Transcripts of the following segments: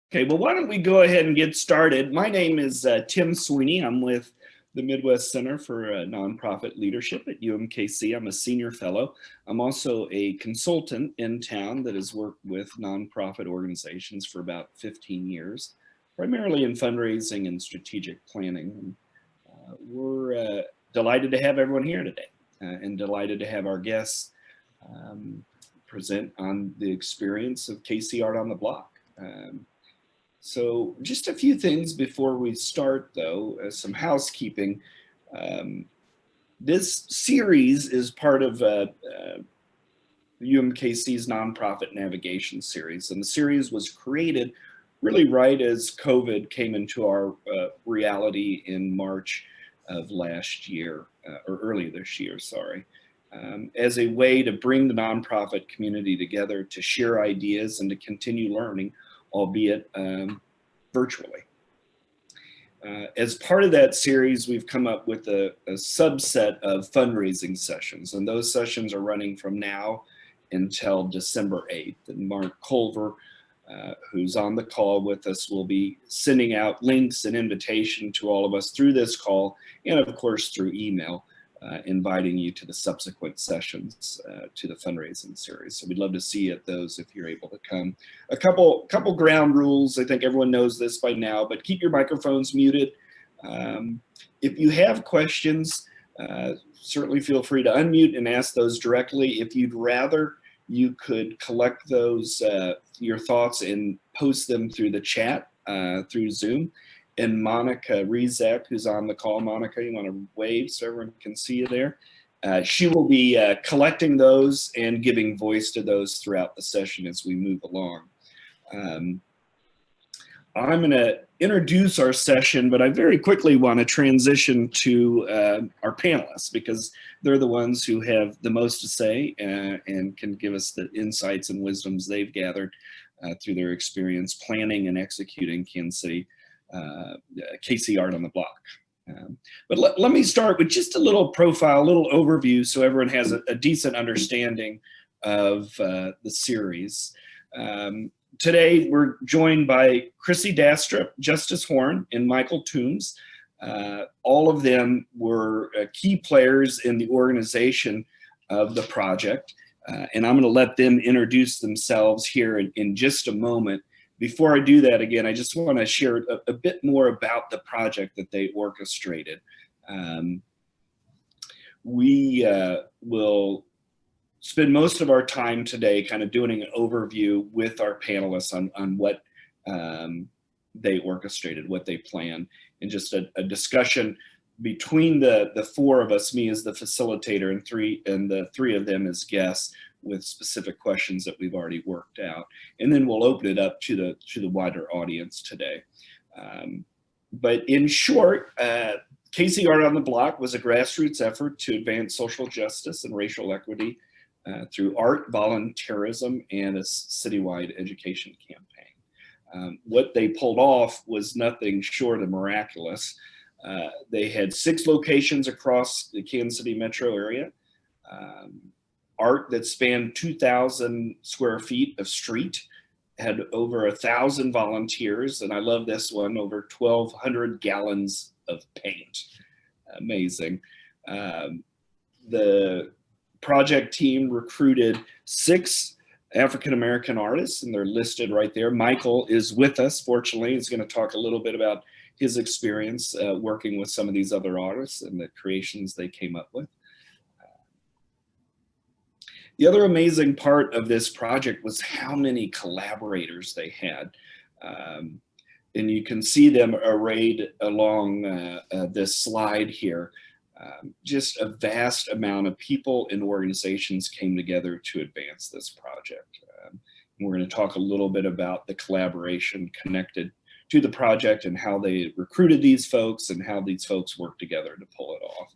Okay, well, why don't we go ahead and get started? My name is Tim Sweeney. I'm with the Midwest Center for Nonprofit Leadership at UMKC. I'm a senior fellow. I'm also a consultant in town that has worked with nonprofit organizations for about 15 years, primarily in fundraising and strategic planning. And, we're delighted to have everyone here today and delighted to have our guests present on the experience of KC Art on the Block. So just a few things before we start, though, some housekeeping. This series is part of UMKC's nonprofit navigation series, and the series was created really right as COVID came into our reality in March of last year, or early this year, sorry, as a way to bring the nonprofit community together to share ideas and to continue learning, albeit virtually. As part of that series, we've come up with a subset of fundraising sessions, and those sessions are running from now until December 8th. And Mark Culver, who's on the call with us, will be sending out links and invitation to all of us through this call, and of course through email, inviting you to the subsequent sessions to the fundraising series. So we'd love to see you at those if you're able to come. A couple ground rules. I think everyone knows this by now, but keep your microphones muted. If you have questions, certainly feel free to unmute and ask those directly. If you'd rather, you could collect those, your thoughts, and post them through the chat through Zoom. And Monica Rizak, who's on the call. Monica, you want to wave so everyone can see you there? She will be collecting those and giving voice to those throughout the session as we move along. I'm going to introduce our session, but I very quickly want to transition to our panelists, because they're the ones who have the most to say and can give us the insights and wisdoms they've gathered through their experience planning and executing Kansas City KC Art on the Block. But let me start with just a little profile, a little overview, so everyone has a decent understanding of the series. Today, we're joined by Chrissy Dastrup, Justice Horn, and Michael Toombs. All of them were key players in the organization of the project, and I'm going to let them introduce themselves here in just a moment. Before I do that, again, I just want to share a bit more about the project that they orchestrated. We will spend most of our time today kind of doing an overview with our panelists on what they orchestrated, what they planned, and just a discussion between the four of us, me as the facilitator and the three of them as guests, with specific questions that we've already worked out. And then we'll open it up to the wider audience today. But in short, KC Art on the Block was a grassroots effort to advance social justice and racial equity through art, volunteerism, and a citywide education campaign. What they pulled off was nothing short of miraculous. They had 6 locations across the Kansas City metro area. Art that spanned 2,000 square feet of street, had over 1,000 volunteers, and I love this one, over 1,200 gallons of paint. Amazing. The project team recruited 6 African-American artists, and they're listed right there. Michael is with us, fortunately. He's going to talk a little bit about his experience working with some of these other artists and the creations they came up with. The other amazing part of this project was how many collaborators they had. And you can see them arrayed along this slide here. Just a vast amount of people and organizations came together to advance this project. We're going to talk a little bit about the collaboration connected to the project and how they recruited these folks and how these folks worked together to pull it off.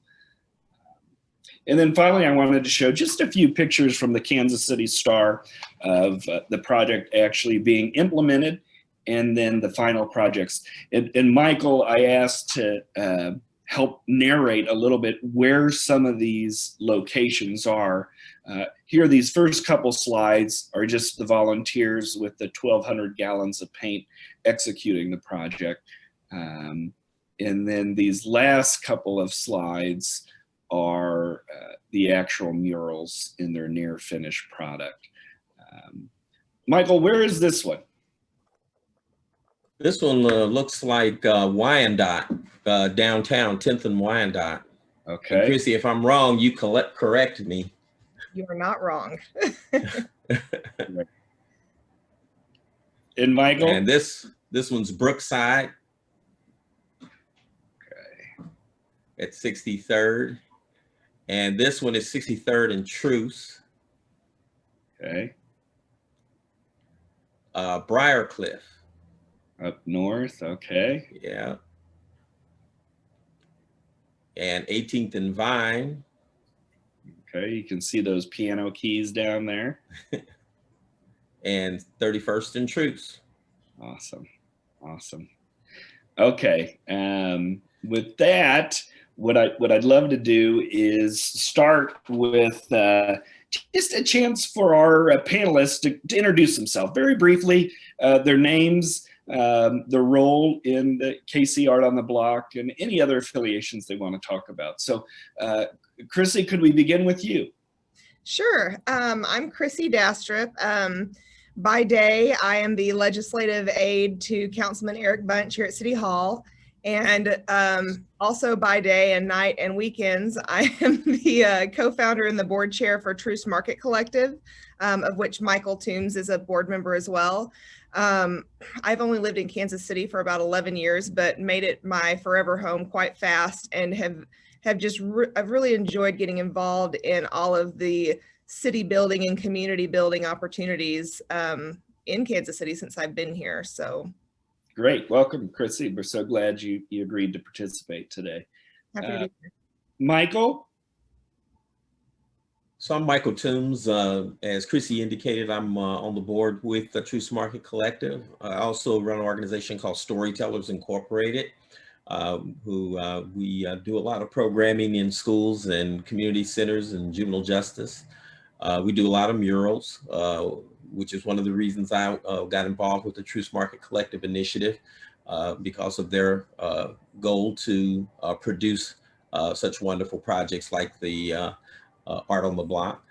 And then finally, I wanted to show just a few pictures from the Kansas City Star of the project actually being implemented, and then the final projects. And Michael, I asked to help narrate a little bit where some of these locations are. Here, these first couple slides are just the volunteers with the 1,200 gallons of paint executing the project. And then these last couple of slides are the actual murals in their near finished product. Michael, where is this one? This one looks like Wyandotte, downtown, 10th and Wyandotte. Okay. And Chrissy, if I'm wrong, you correct me. You are not wrong. And Michael? And this one's Brookside. Okay. At 63rd. And this one is 63rd and Truce. Okay. Briarcliff. Up north, okay. Yeah. And 18th and Vine. Okay, you can see those piano keys down there. And 31st and Truce. Awesome, awesome. Okay, with that, what I'd love to do is start with just a chance for our panelists to introduce themselves very briefly, their names, their role in the KC Art on the Block, and any other affiliations they want to talk about. So, Chrissy, could we begin with you? Sure. I'm Chrissy Dastrup. By day, I am the legislative aide to Councilman Eric Bunch here at City Hall. And also by day and night and weekends, I am the co-founder and the board chair for Truce Market Collective, of which Michael Toombs is a board member as well. I've only lived in Kansas City for about 11 years, but made it my forever home quite fast, and I've really enjoyed getting involved in all of the city building and community building opportunities in Kansas City since I've been here. So. Great. Welcome, Chrissy. We're so glad you agreed to participate today. Happy to be here. Michael? So I'm Michael Toombs. As Chrissy indicated, I'm on the board with the Truce Market Collective. I also run an organization called Storytellers Incorporated, who we do a lot of programming in schools and community centers and juvenile justice. We do a lot of murals, which is one of the reasons I got involved with the Truce Market Collective initiative, because of their goal to produce such wonderful projects like the Art on the Block.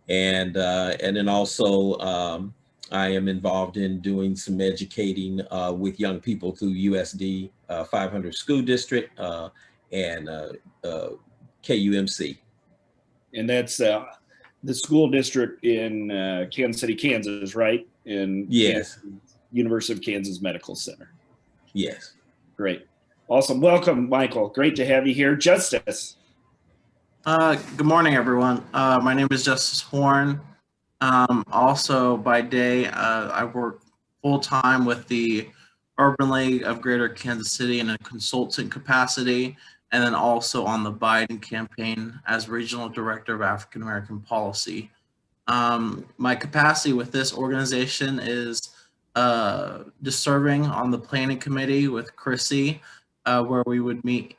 And then also I am involved in doing some educating with young people through USD 500 School District and KUMC. And that's the school district in Kansas City, Kansas, right? In yes, University of Kansas Medical Center. Yes. Great. Awesome. Welcome, Michael. Great to have you here. Justice. Good morning, everyone. My name is Justice Horn. Also, by day, I work full-time with the Urban League of Greater Kansas City in a consultant capacity, and then also on the Biden campaign as Regional Director of African American Policy. My capacity with this organization is just serving on the planning committee with Chrissy, where we would meet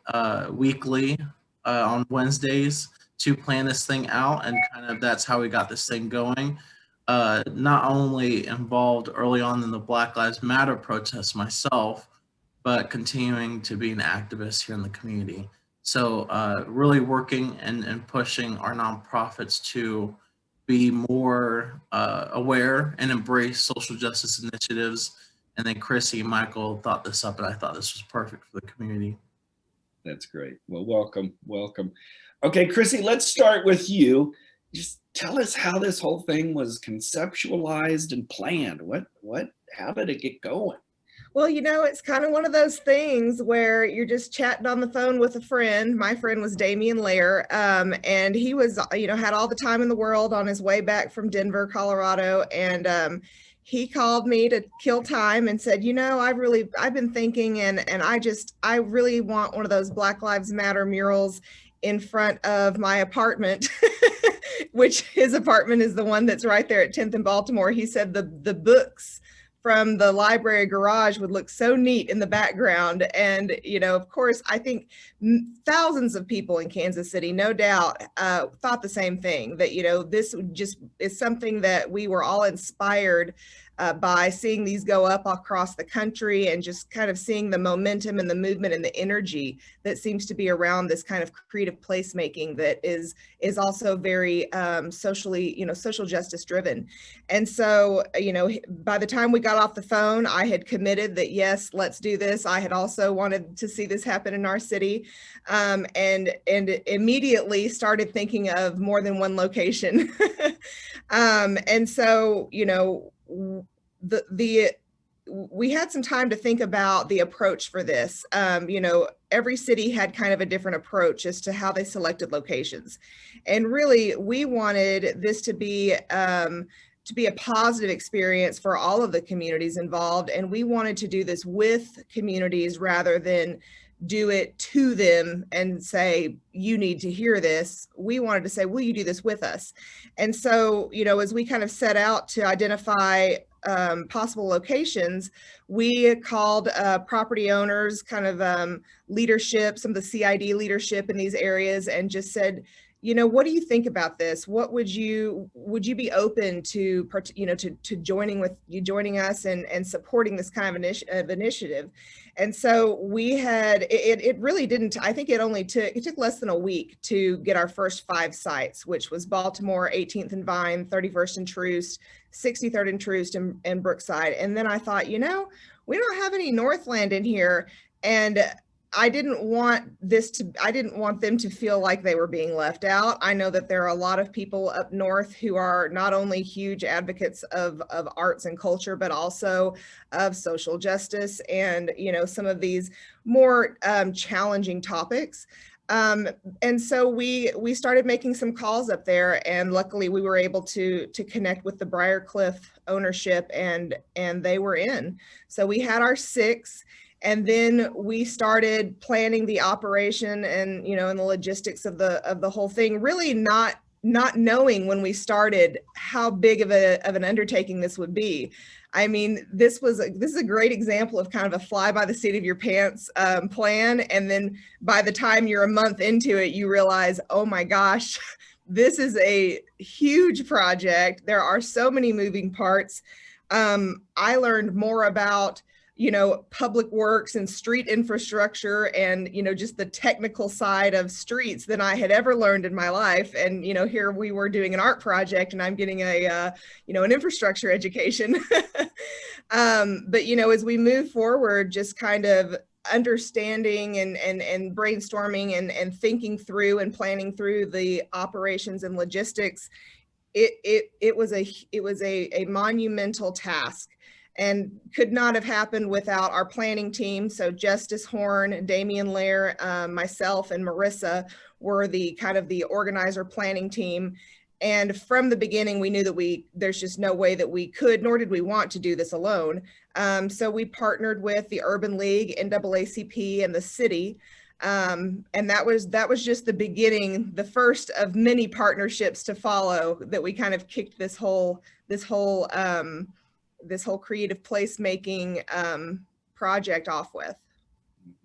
weekly on Wednesdays to plan this thing out, and kind of that's how we got this thing going. Not only involved early on in the Black Lives Matter protests myself, but continuing to be an activist here in the community. So really working and pushing our nonprofits to be more aware and embrace social justice initiatives. And then Chrissy and Michael thought this up, and I thought this was perfect for the community. That's great. Well, welcome, welcome. Okay, Chrissy, let's start with you. Just tell us how this whole thing was conceptualized and planned. How did it get going? Well, you know, it's kind of one of those things where you're just chatting on the phone with a friend. My friend was Damian Lair, and he was, had all the time in the world on his way back from Denver, Colorado. And he called me to kill time and said, I've been thinking, and I really want one of those Black Lives Matter murals in front of my apartment, which his apartment is the one that's right there at 10th and Baltimore. He said the books from the library garage would look so neat in the background. And, you know, of course, I think thousands of people in Kansas City, no doubt, thought the same thing, that, you know, this just is something that we were all inspired by seeing these go up across the country, and just kind of seeing the momentum and the movement and the energy that seems to be around this kind of creative placemaking that is also very socially, you know, social justice driven. And so, you know, by the time we got off the phone, I had committed that, yes, let's do this. I had also wanted to see this happen in our city, and immediately started thinking of more than one location. And so, you know, we had some time to think about the approach for this. You know, every city had kind of a different approach as to how they selected locations. And really, we wanted this to be a positive experience for all of the communities involved. And we wanted to do this with communities rather than do it to them and say, you need to hear this. We wanted to say, will you do this with us? And so, you know, as we kind of set out to identify possible locations, we called property owners, kind of leadership, some of the CID leadership in these areas, and just said, you know, what do you think about this? What would you be open to, you know, to joining us and supporting this kind of initiative? And so we had, it really didn't, I think it took less than a week to get our first 5 sites, which was Baltimore, 18th and Vine, 31st and Troost, 63rd and Troost, and Brookside. And then I thought, you know, we don't have any Northland in here. And I didn't want them to feel like they were being left out. I know that there are a lot of people up north who are not only huge advocates of arts and culture, but also of social justice and, you know, some of these more challenging topics. And so we started making some calls up there, and luckily we were able to connect with the Briarcliff ownership, and they were in. So we had our 6. And then we started planning the operation and, you know, and the logistics of the whole thing, really not knowing when we started how big of an undertaking this would be. I mean, this is a great example of kind of a fly by the seat of your pants plan. And then by the time you're a month into it, you realize, oh my gosh, this is a huge project. There are so many moving parts. I learned more about, you know, public works and street infrastructure and, you know, just the technical side of streets than I had ever learned in my life. And, you know, here we were doing an art project and I'm getting a, you know, an infrastructure education. But, you know, as we move forward, just kind of understanding and brainstorming and thinking through and planning through the operations and logistics, it was a monumental task, and could not have happened without our planning team. So Justice Horn, Damian Lair, myself, and Marissa were the kind of the organizer planning team. And from the beginning, we knew that there's just no way that we could, nor did we want to do this alone. So we partnered with the Urban League, NAACP, and the city. And that was just the beginning, the first of many partnerships to follow, that we kind of kicked this whole creative placemaking project off with.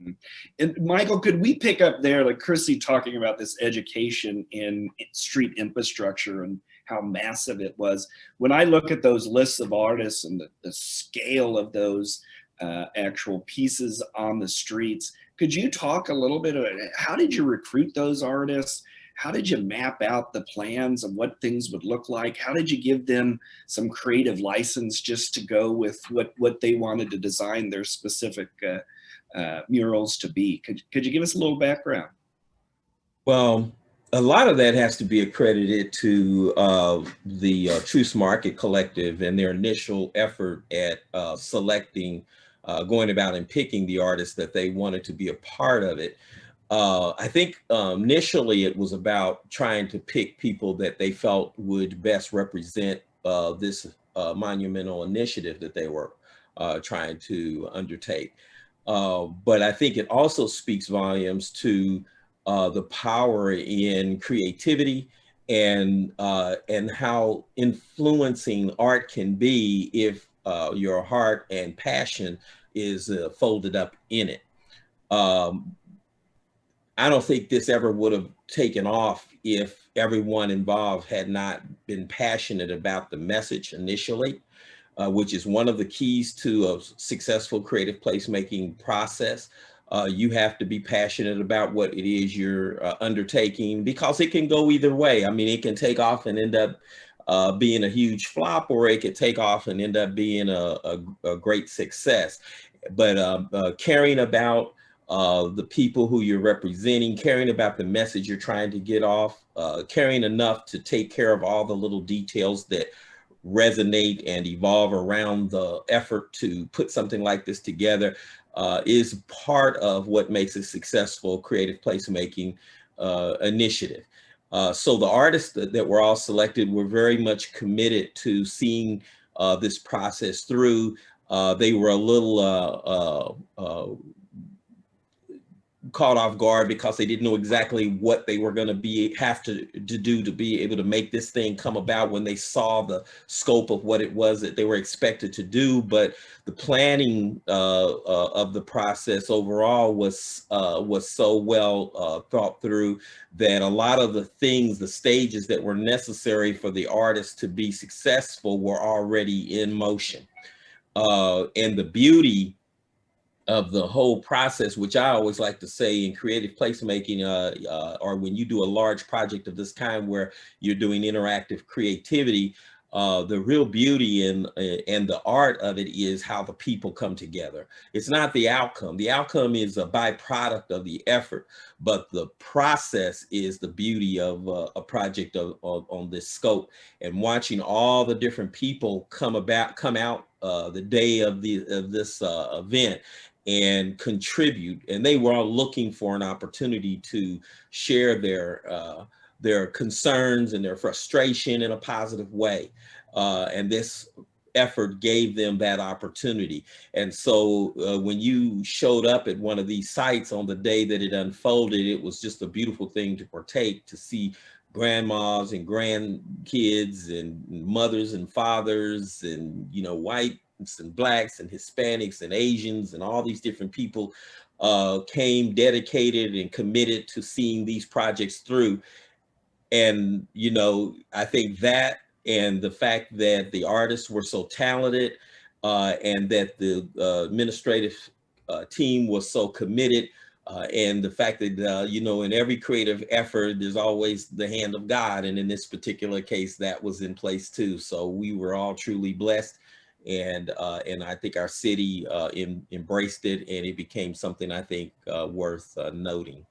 Mm-hmm. And Michael, could we pick up there, like Chrissy talking about this education in street infrastructure and how massive it was? When I look at those lists of artists and the scale of those actual pieces on the streets, could you talk a little bit about how did you recruit those artists? How did you map out the plans of what things would look like? How did you give them some creative license just to go with what they wanted to design their specific murals to be? Could you give us a little background? Well, a lot of that has to be accredited to the Truth Market Collective and their initial effort at selecting, going about and picking the artists that they wanted to be a part of it. I think initially it was about trying to pick people that they felt would best represent this monumental initiative that they were trying to undertake. But I think it also speaks volumes to the power in creativity and how influencing art can be if your heart and passion is folded up in it. I don't think this ever would have taken off if everyone involved had not been passionate about the message initially, which is one of the keys to a successful creative placemaking process. You have to be passionate about what it is you're undertaking, because it can go either way. I mean, it can take off and end up being a huge flop, or it could take off and end up being a great success. But caring about the people who you're representing, caring about the message you're trying to get off, caring enough to take care of all the little details that resonate and evolve around the effort to put something like this together is part of what makes a successful creative placemaking initiative. So the artists that were all selected were very much committed to seeing this process through. They were a little caught off guard because they didn't know exactly what they were going to have to do to be able to make this thing come about when they saw the scope of what it was that they were expected to do. But the planning of the process overall was so well thought through that a lot of the things, the stages that were necessary for the artists to be successful were already in motion. And the beauty of the whole process, which I always like to say in creative placemaking, or when you do a large project of this kind where you're doing interactive creativity, the real beauty and the art of it is how the people come together. It's not the outcome. The outcome is a byproduct of the effort, but the process is the beauty of a project on this scope. And watching all the different people come out the day of this event and contribute, and they were all looking for an opportunity to share their concerns and their frustration in a positive way, and this effort gave them that opportunity. And so when you showed up at one of these sites on the day that it unfolded, it was just a beautiful thing to partake, to see grandmas and grandkids and mothers and fathers and, you know, white and blacks and Hispanics and Asians and all these different people came dedicated and committed to seeing these projects through. And, you know, I think that, and the fact that the artists were so talented and that the administrative team was so committed, and the fact that, you know, in every creative effort, there's always the hand of God. And in this particular case, that was in place too. So we were all truly blessed. And I think our city embraced it, and it became something I think worth noting.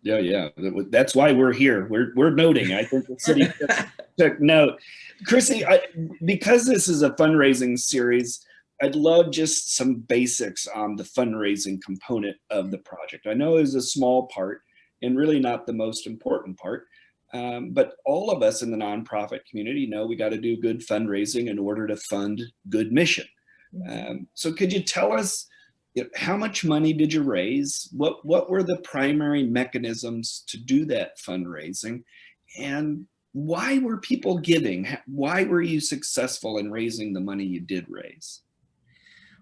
Yeah. That's why we're here. We're noting. I think the city took note. Chrissy, because this is a fundraising series, I'd love just some basics on the fundraising component of the project. I know it's a small part and really not the most important part. But all of us in the nonprofit community know we got to do good fundraising in order to fund good mission. So could you tell us, how much money did you raise? What were the primary mechanisms to do that fundraising? And why were people giving? Why were you successful in raising the money you did raise?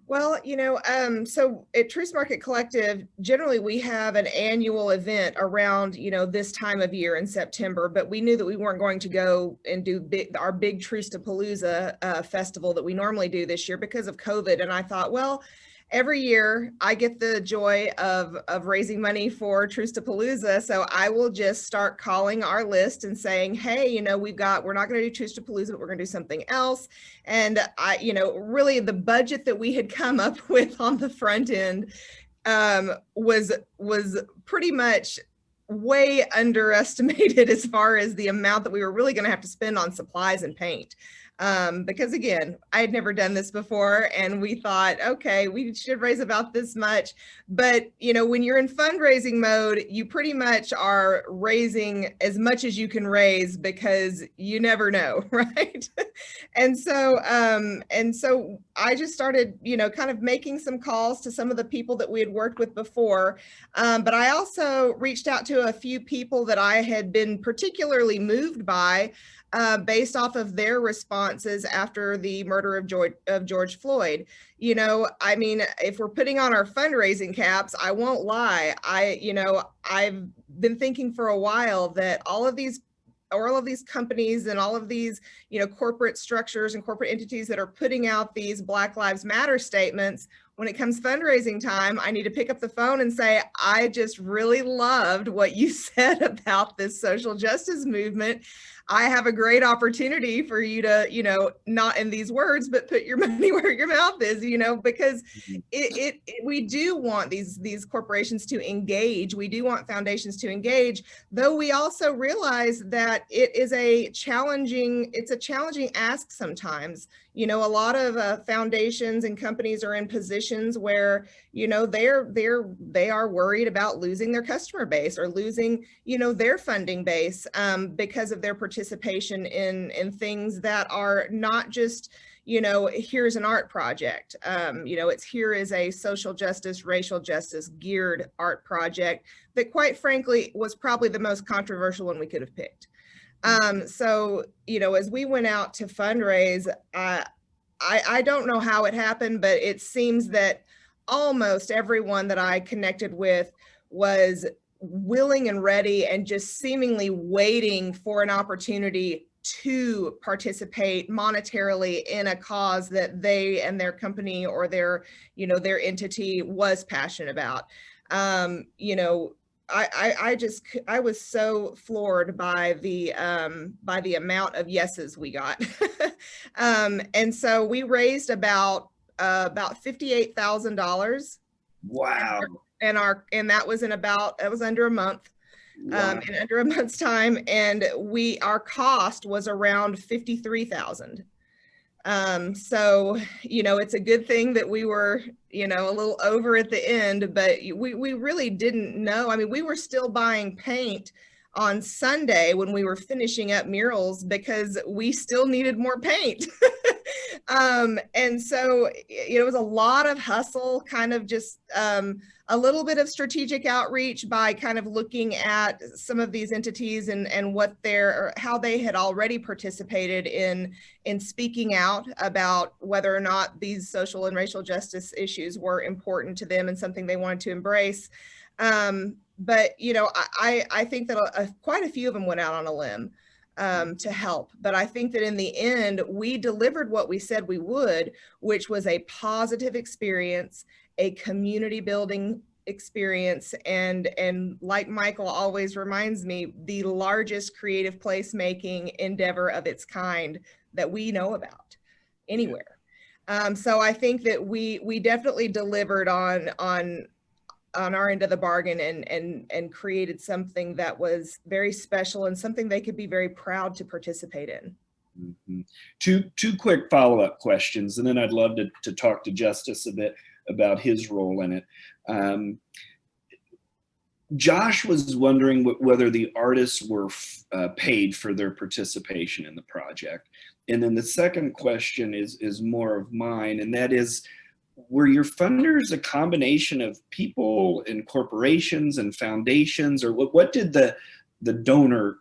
Well, you know, so at Truce Market Collective, generally we have an annual event around, you know, this time of year in September, but we knew that we weren't going to go and do our big Truce-to-Palooza festival that we normally do this year because of COVID. And I thought, well, every year I get the joy of raising money for Truce-to-Palooza. So I will just start calling our list and saying, hey, you know, we're not going to do Truce-to-Palooza, but we're going to do something else. And you know, really the budget that we had come up with on the front end was pretty much way underestimated as far as the amount that we were really going to have to spend on supplies and paint. Because again, I had never done this before, and we thought, okay, we should raise about this much. But you know, when you're in fundraising mode, you pretty much are raising as much as you can raise because you never know, right? And so I just started, you know, kind of making some calls to some of the people that we had worked with before. But I also reached out to a few people that I had been particularly moved by, based off of their responses after the murder of George Floyd. You know, I mean, if we're putting on our fundraising caps, I won't lie. I've been thinking for a while that all of these companies and all of these, you know, corporate structures and corporate entities that are putting out these Black Lives Matter statements, when it comes fundraising time, I need to pick up the phone and say, I just really loved what you said about this social justice movement. I have a great opportunity for you to, you know, not in these words, but put your money where your mouth is, you know, because we do want these corporations to engage. We do want foundations to engage, though we also realize that it's a challenging ask sometimes. You know, a lot of foundations and companies are in positions where, you know, they are worried about losing their customer base or losing, you know, their funding base, because of their participation in things that are not just, you know, here's an art project. You know, here is a social justice, racial justice geared art project that, quite frankly, was probably the most controversial one we could have picked. So, you know, as we went out to fundraise, I don't know how it happened, but it seems that almost everyone that I connected with was willing and ready and just seemingly waiting for an opportunity to participate monetarily in a cause that they and their company or their, you know, their entity was passionate about. You know, I was so floored by the amount of yeses we got. And so we raised about $58,000. Wow. And that was under a month. Wow. In under a month's time, and our cost was around 53,000. So, you know, it's a good thing that we were, you know, a little over at the end, but we really didn't know. I mean, we were still buying paint on Sunday when we were finishing up Murals because we still needed more paint. And so it was a lot of hustle, kind of just a little bit of strategic outreach by kind of looking at some of these entities and how they had already participated in speaking out about whether or not these social and racial justice issues were important to them and something they wanted to embrace. But, you know, I think that quite a few of them went out on a limb to help. But I think that in the end, we delivered what we said we would, which was a positive experience, a community building experience, and like Michael always reminds me, the largest creative placemaking endeavor of its kind that we know about anywhere. So I think that we definitely delivered on our end of the bargain and created something that was very special and something they could be very proud to participate in. Mm-hmm. Two quick follow-up questions, and then I'd love to talk to Justice a bit about his role in it. Josh was wondering whether the artists were paid for their participation in the project. And then the second question is more of mine, and that is, were your funders a combination of people and corporations and foundations, or what did the donor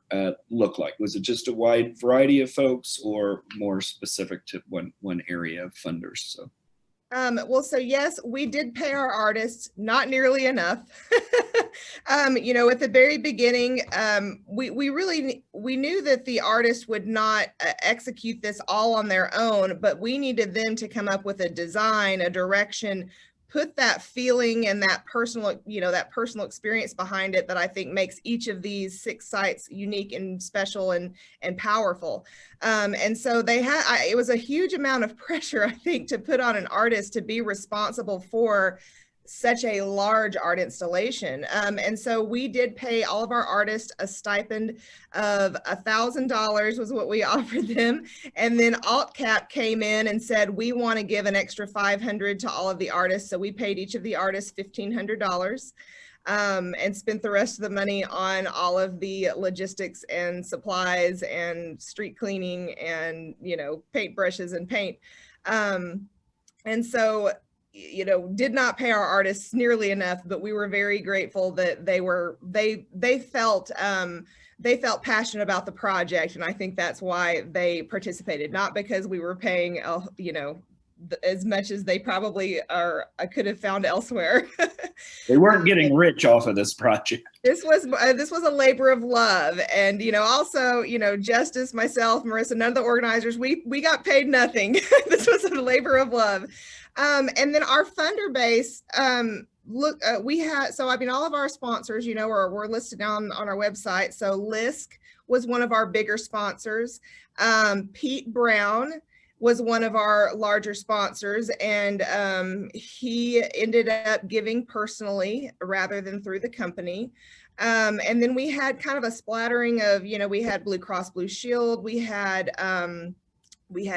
look like? Was it just a wide variety of folks or more specific to one area of funders? So. Well, so yes, we did pay our artists, not nearly enough. You know, at the very beginning, we knew that the artists would not execute this all on their own, but we needed them to come up with a design, a direction, put that feeling and that personal, you know, that personal experience behind it that I think makes each of these 6 sites unique and special and powerful. And so it was a huge amount of pressure, I think, to put on an artist to be responsible for such a large art installation. And so we did pay all of our artists a stipend of $1,000 was what we offered them. And then AltCap came in and said, we want to give an extra $500 to all of the artists. So we paid each of the artists $1,500. And spent the rest of the money on all of the logistics and supplies and street cleaning and, you know, paint brushes and paint. And so, you know, did not pay our artists nearly enough, but we were very grateful that they felt passionate about the project. And I think that's why they participated, not because we were paying, you know, as much as they probably could have found elsewhere. They weren't getting rich off of this project. This was a labor of love. And, you know, also, you know, Justice, myself, Marissa, none of the organizers, we got paid nothing. This was a labor of love. And then our funder base, we had, so I mean, all of our sponsors, you know, were listed on our website. So LISC was one of our bigger sponsors. Pete Brown was one of our larger sponsors, and he ended up giving personally rather than through the company. And then we had kind of a splattering of, you know, we had Blue Cross Blue Shield, we had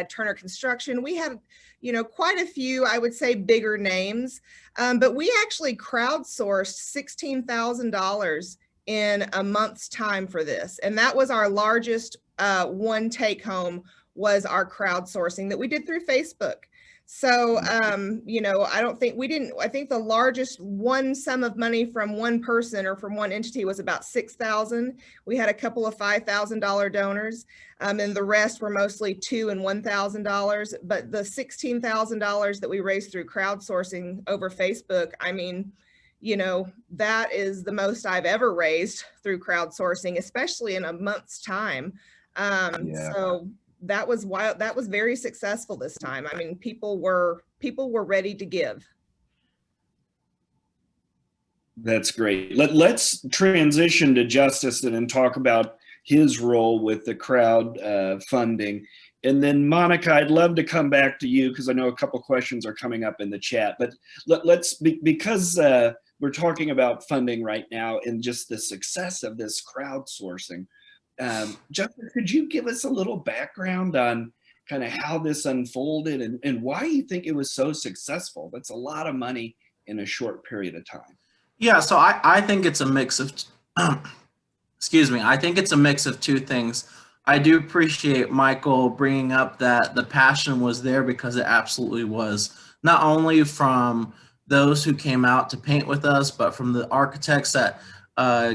Turner Construction, we had, you know, quite a few, I would say, bigger names, but we actually crowdsourced $16,000 in a month's time for this. And that was our largest one take home, was our crowdsourcing that we did through Facebook. So, you know, I think the largest one sum of money from one person or from one entity was about $6,000. We had a couple of $5,000 donors, and the rest were mostly $2,000 and $1,000. But the $16,000 that we raised through crowdsourcing over Facebook, I mean, you know, that is the most I've ever raised through crowdsourcing, especially in a month's time. So that was wild. That was very successful this time. I mean, people were ready to give. That's great. Let's transition to Justice and then talk about his role with the crowd funding. And then Monica, I'd love to come back to you because I know a couple questions are coming up in the chat, but because we're talking about funding right now and just the success of this crowdsourcing. Justin, could you give us a little background on kind of how this unfolded and why you think it was so successful? That's a lot of money in a short period of time. Yeah, so I think it's a mix of, excuse me, I think it's a mix of two things. I do appreciate Michael bringing up that the passion was there, because it absolutely was, not only from those who came out to paint with us, but from the architects that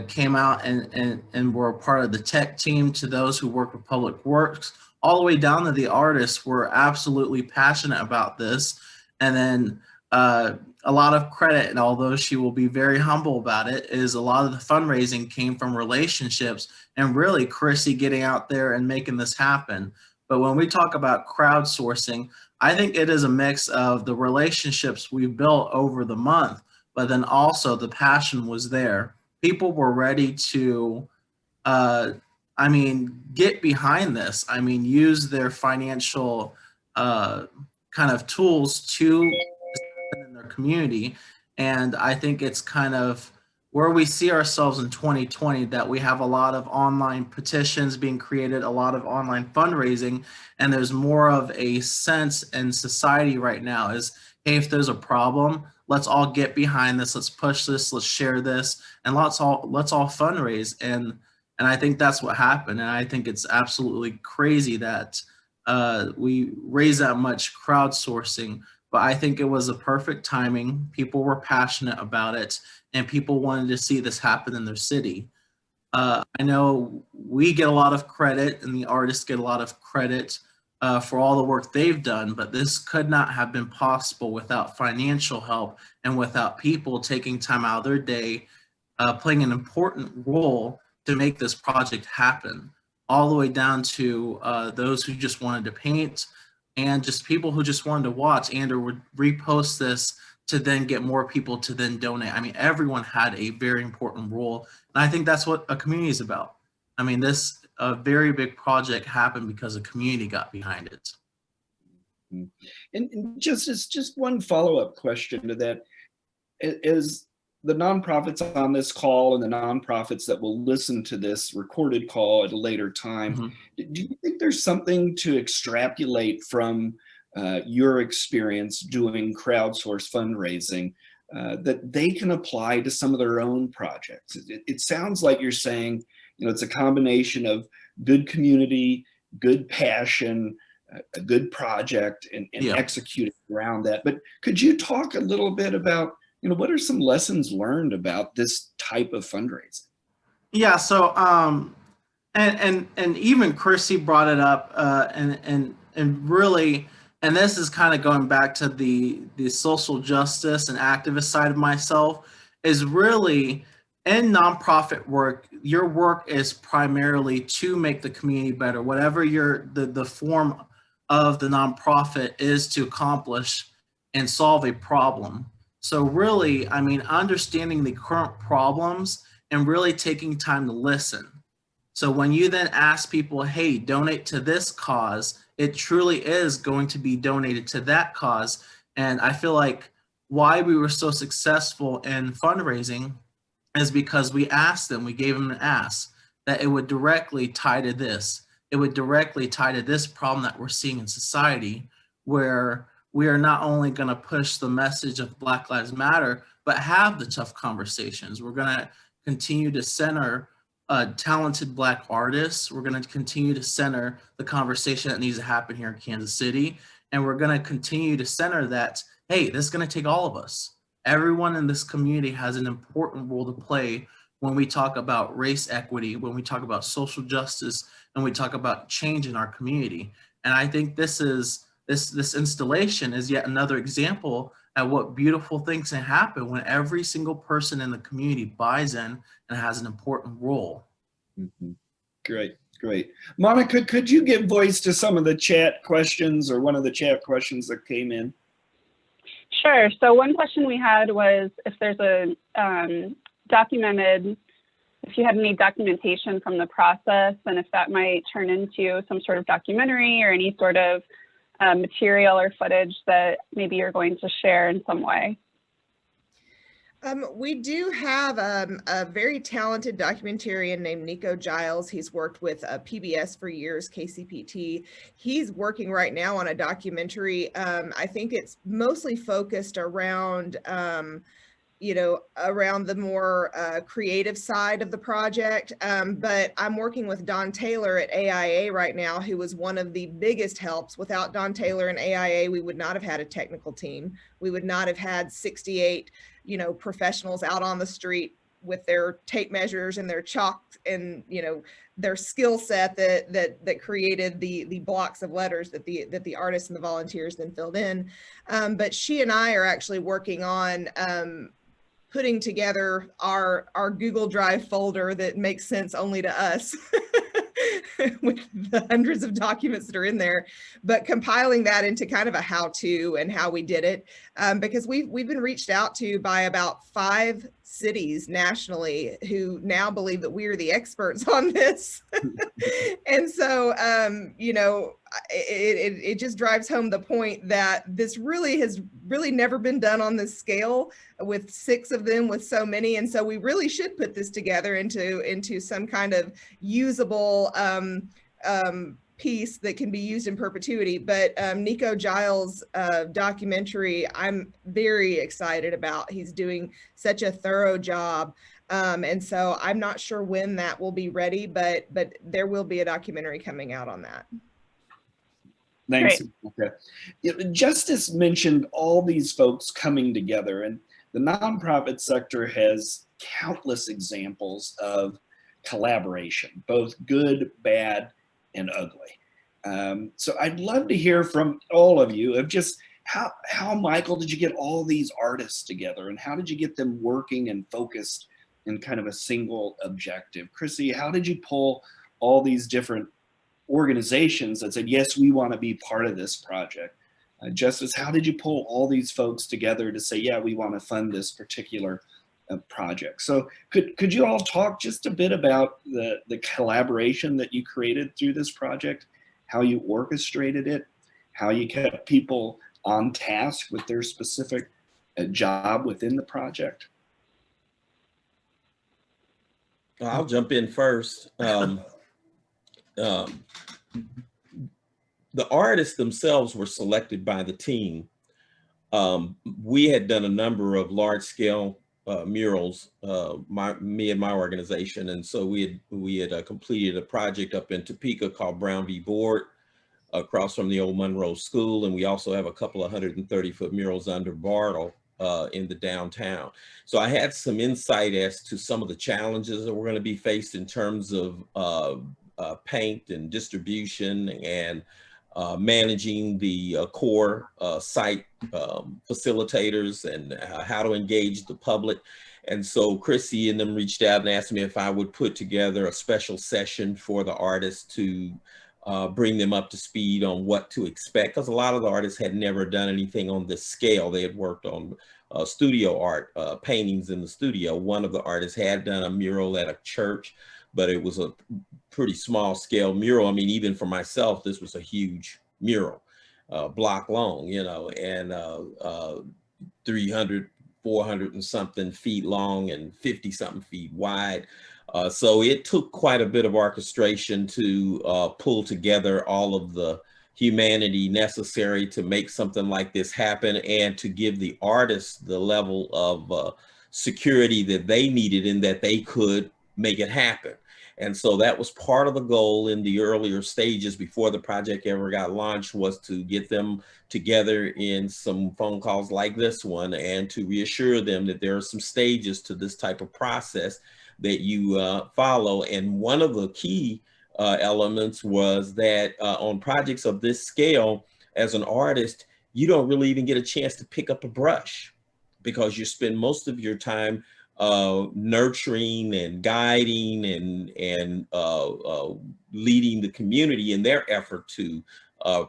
came out and were a part of the tech team, to those who work with public works, all the way down to the artists were absolutely passionate about this. And then a lot of credit, and although she will be very humble about it, is a lot of the fundraising came from relationships and really Chrissy getting out there and making this happen. But when we talk about crowdsourcing, I think it is a mix of the relationships we built over the month, but then also the passion was there. People were ready to, get behind this. I mean, use their financial kind of tools to in their community. And I think it's kind of where we see ourselves in 2020, that we have a lot of online petitions being created, a lot of online fundraising, and there's more of a sense in society right now is, hey, if there's a problem, let's all get behind this, let's push this, let's share this, and let's all fundraise. And I think that's what happened. And I think it's absolutely crazy that we raised that much crowdsourcing, but I think it was a perfect timing. People were passionate about it, and people wanted to see this happen in their city. I know we get a lot of credit, and the artists get a lot of credit for all the work they've done, but this could not have been possible without financial help and without people taking time out of their day, playing an important role to make this project happen, all the way down to those who just wanted to paint, and just people who just wanted to watch and or would repost this to then get more people to then donate. I mean, everyone had a very important role. And I think that's what a community is about. I mean, this a very big project happened because a community got behind it. And just one follow-up question to that. as the nonprofits on this call and the nonprofits that will listen to this recorded call at a later time, do you think there's something to extrapolate from your experience doing crowdsourced fundraising that they can apply to some of their own projects? It sounds like you're saying, it's a combination of good community, good passion, a good project, and executing around that. But could you talk a little bit about, what are some lessons learned about this type of fundraising? Yeah, so and even Chrissy brought it up, and really, and this is kind of going back to the social justice and activist side of myself, is really in nonprofit work, your work is primarily to make the community better, whatever the form of the nonprofit is to accomplish and solve a problem. So really, I mean, understanding the current problems and really taking time to listen. So when you then ask people, hey, donate to this cause, it truly is going to be donated to that cause. And I feel like why we were so successful in fundraising is because we asked them, we gave them an ask that it would directly tie to this. It would directly tie to this problem that we're seeing in society, where we are not only going to push the message of Black Lives Matter, but have the tough conversations. We're going to continue to center talented Black artists. We're going to continue to center the conversation that needs to happen here in Kansas City. And we're going to continue to center that, hey, this is going to take all of us. Everyone in this community has an important role to play when we talk about race equity, when we talk about social justice, and we talk about change in our community. And I think this installation is yet another example at what beautiful things can happen when every single person in the community buys in and has an important role. Mm-hmm. Great. Monica, could you give voice to some of the chat questions, or one of the chat questions that came in? Sure. So one question we had was if there's a if you had any documentation from the process, and if that might turn into some sort of documentary or any sort of material or footage that maybe you're going to share in some way. We do have a very talented documentarian named Nico Giles. He's worked with PBS for years, KCPT. He's working right now on a documentary. I think it's mostly focused around around the more creative side of the project. But I'm working with Don Taylor at AIA right now, who was one of the biggest helps. Without Don Taylor and AIA, we would not have had a technical team. We would not have had 68, professionals out on the street with their tape measures and their chalk and, their skill set that created the blocks of letters that the artists and the volunteers then filled in. But she and I are actually working on putting together our Google Drive folder that makes sense only to us with the hundreds of documents that are in there, but compiling that into kind of a how-to and how we did it, because we've been reached out to by about 5 cities nationally who now believe that we are the experts on this. And so, it just drives home the point that this really has never been done on this scale, with 6 of them, with so many. And so we really should put this together into some kind of usable piece that can be used in perpetuity. But Nico Giles' documentary, I'm very excited about. He's doing such a thorough job. And so I'm not sure when that will be ready, but there will be a documentary coming out on that. Thanks. Okay. Justice mentioned all these folks coming together, and the nonprofit sector has countless examples of collaboration, both good, bad, and ugly. So I'd love to hear from all of you of just how, Michael, did you get all these artists together, and how did you get them working and focused in kind of a single objective? Chrissy, how did you pull all these different organizations that said, yes, we want to be part of this project? Justice, how did you pull all these folks together to say, yeah, we want to fund this particular project? So could you all talk just a bit about the collaboration that you created through this project, how you orchestrated it, how you kept people on task with their specific job within the project? I'll jump in first. The artists themselves were selected by the team. We had done a number of large-scale murals, me and my organization, and so we had completed a project up in Topeka called Brown v. Board, across from the old Monroe School, and we also have a couple of 130-foot murals under Bartle in the downtown. So I had some insight as to some of the challenges that were going to be faced in terms of paint and distribution and managing the core site facilitators and how to engage the public. And so Chrissy and them reached out and asked me if I would put together a special session for the artists to bring them up to speed on what to expect, because a lot of the artists had never done anything on this scale. They had worked on studio art, paintings in the studio. One of the artists had done a mural at a church, but it was a pretty small scale mural. I mean, even for myself, this was a huge mural, block long, you know, and 300, 400 and something feet long and 50 something feet wide. So it took quite a bit of orchestration to pull together all of the humanity necessary to make something like this happen, and to give the artists the level of security that they needed and that they could make it happen. And so that was part of the goal in the earlier stages before the project ever got launched, was to get them together in some phone calls like this one and to reassure them that there are some stages to this type of process that you follow. And one of the key elements was that on projects of this scale, as an artist, you don't really even get a chance to pick up a brush, because you spend most of your time nurturing and guiding and leading the community in their effort to